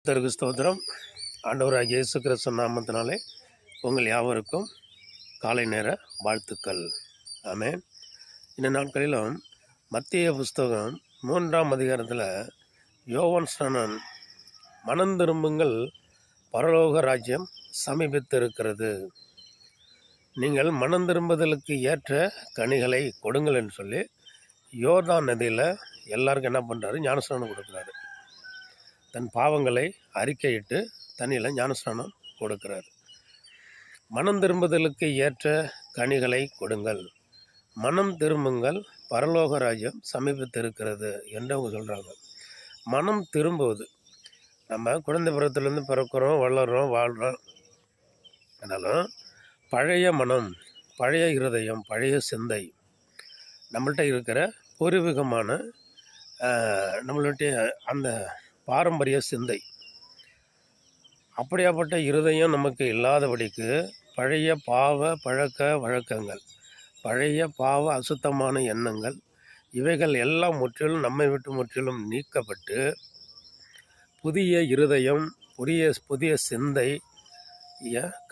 கர்த்தருக்கு ஸ்தோத்திரம். ஆண்டவராகிய இயேசு கிறிஸ்து நாமத்தினாலே உங்கள் யாவருக்கும் காலை நேர வாழ்த்துக்கள். ஆமென். இந்த நாட்களிலும் மத்தேயு புஸ்தகம் 3ஆம் அதிகாரத்தில் யோவான் ஸ்நானன் மனம் திரும்புங்கள், பரலோக ராஜ்யம் சமீபித்திருக்கிறது, நீங்கள் மனம் திரும்புதலுக்கு ஏற்ற கனிகளை கொடுங்கள் என்று சொல்லி யோர்தான் நதியில் எல்லாருக்கும் என்ன பண்ணுறாரு? ஞானஸ்நானம் கொடுக்குறாரு. தன் பாவங்களை அறிக்கையிட்டு தண்ணியில் ஞானஸ்நானம் கொடுக்கிறார். மனம் திரும்புதலுக்கு ஏற்ற கனிகளை கொடுங்கள், மனம் திரும்புங்கள், பரலோக ராஜ்யம் சமீபத்திருக்கிறது என்று அவங்க சொல்கிறாங்க. மனம் திரும்புவது, நம்ம குழந்தை பருவத்திலேருந்து பிறக்கிறோம், வளர்கிறோம், வாழ்கிறோம். ஆனாலும் பழைய மனம், பழைய இருதயம், பழைய சிந்தை, நம்மள்கிட்ட இருக்கிற பூர்வீகமான நம்மளுடைய அந்த பாரம்பரிய சிந்தை, அப்படியாப்பட்ட இருதயம் நமக்கு இல்லாதபடிக்கு பழைய பாவ பழக்க வழக்கங்கள், பழைய பாவ அசுத்தமான எண்ணங்கள், இவைகள் எல்லாம் முற்றிலும் நம்மை விட்டு முற்றிலும் நீக்கப்பட்டு புதிய இருதயம், புதிய சிந்தை,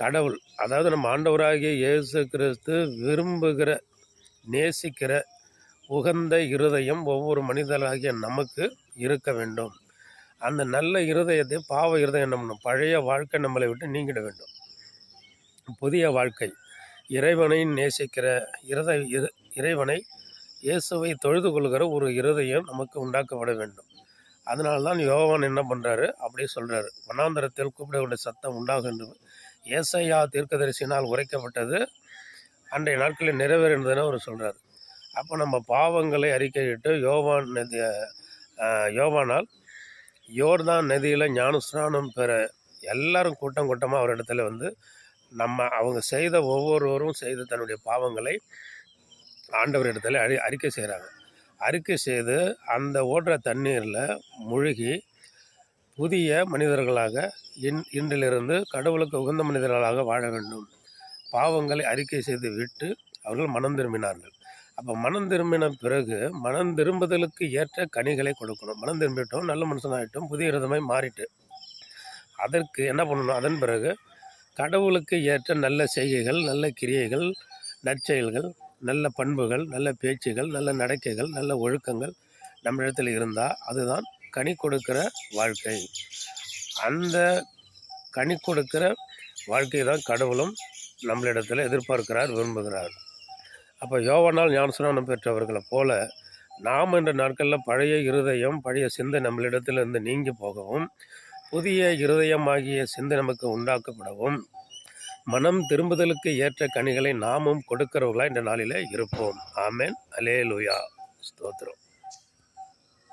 கடவுள், அதாவது நம்ம ஆண்டவராகிய இயேசு கிறிஸ்து விரும்புகிற, நேசிக்கிற உகந்த இருதயம் ஒவ்வொரு மனிதராகிய நமக்கு இருக்க வேண்டும். அந்த நல்ல இருதயத்தை, பாவ இருதயம் என்ன பண்ணணும்? பழைய வாழ்க்கை நம்மளை விட்டு நீங்கிட வேண்டும். புதிய வாழ்க்கை, இறைவனை நேசிக்கிற இறைவனை, இயேசுவை தொழுது கொள்கிற ஒரு இருதயம் நமக்கு உண்டாக்கப்பட வேண்டும். அதனால்தான் யோவான் என்ன பண்ணுறாரு? அப்படியே சொல்கிறாரு, வனாந்தரத்தில் கூப்பிடக்கூடிய சத்தம் உண்டாகும் என்று ஏசாயா தீர்க்கதரிசினால் உரைக்கப்பட்டது அன்றைய நாட்களில் நிறைவேறினதுன்னு அவர் சொல்கிறார். அப்போ நம்ம பாவங்களை அறிக்கையிட்டு யோவானால் யோர்தான் நதியில் ஞானஸ்நானம் பெற எல்லாரும் கூட்டம் கூட்டமாக அவரிடத்துல வந்து அவங்க செய்த ஒவ்வொருவரும் செய்த தன்னுடைய பாவங்களை ஆண்டவரிடத்துல அறிக்கை செய்கிறாங்க. அறிக்கை செய்து அந்த ஓடுற தண்ணீரில் முழுகி புதிய மனிதர்களாக இன்றிலிருந்து கடவுளுக்கு உகந்த மனிதர்களாக வாழ வேண்டும். பாவங்களை அறிக்கை செய்து விட்டு அவர்கள் மனம் திரும்பினார்கள். அப்போ மனம் திரும்பின பிறகு மனம் திரும்புதலுக்கு ஏற்ற கனிகளை கொடுக்கணும். மனம் திரும்பிட்டோம், நல்ல மனுஷனாகிட்டோம், புதிய விதமாய் மாறிட்டு அதற்கு என்ன பண்ணணும்? அதன் பிறகு கடவுளுக்கு ஏற்ற நல்ல செய்கைகள், நல்ல கிரியைகள், நற்செயல்கள், நல்ல பண்புகள், நல்ல பேச்சுகள், நல்ல நடக்கைகள், நல்ல ஒழுக்கங்கள் நம்மிடத்தில் இருந்தால் அதுதான் கனி கொடுக்கிற வாழ்க்கை. அந்த கனி கொடுக்கிற வாழ்க்கை தான் கடவுளும் நம்மளிடத்தில் எதிர்பார்க்கிறார், விரும்புகிறார். அப்போ யோவானால் ஞானஸ்நானம் பெற்றவர்களை போல நாம் என்ற நாட்களில் பழைய இருதயம், பழைய சிந்தை நம்மளிடத்திலிருந்து நீங்கி போகவும், புதிய இருதயமாகிய சிந்தை நமக்கு உண்டாக்கப்படவும், மனம் திரும்புதலுக்கு ஏற்ற கனிகளை நாமும் கொடுக்கிறவர்களாக இந்த நாளில் இருப்போம். ஆமென். அல்லேலூயா. ஸ்தோத்திரம்.